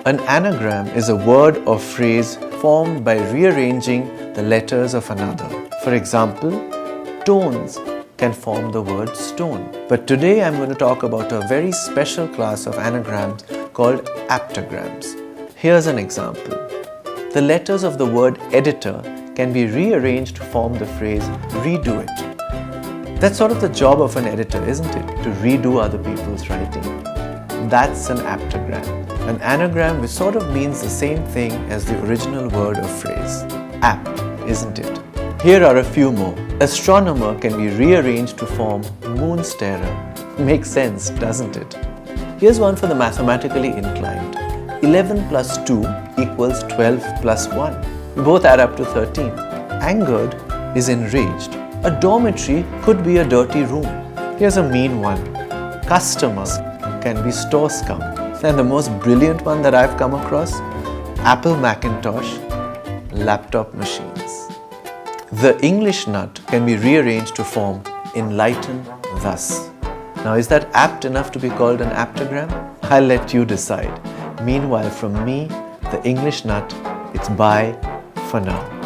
An anagram is a word or phrase formed by rearranging the letters of another. For example, tones can form the word stone. But today I'm going to talk about a very special class of anagrams called aptagrams. Here's an example. The letters of the word editor can be rearranged to form the phrase redo it. That's sort of the job of an editor, isn't it? To redo other people's writing. That's an aptagram. An anagram which sort of means the same thing as the original word or phrase. Apt, isn't it? Here are a few more. Astronomer can be rearranged to form moon starer. Makes sense, doesn't it? Here's one for the mathematically inclined. 11 plus 2 equals 12 plus 1. Both add up to 13. Angered is enraged. A dormitory could be a dirty room. Here's a mean one. Customers can be store scum. And the most brilliant one that I've come across, Apple Macintosh, laptop machines. The English nut can be rearranged to form enlighten thus. Now, is that apt enough to be called an aptagram? I'll let you decide. Meanwhile, from me, the English nut, it's bye for now.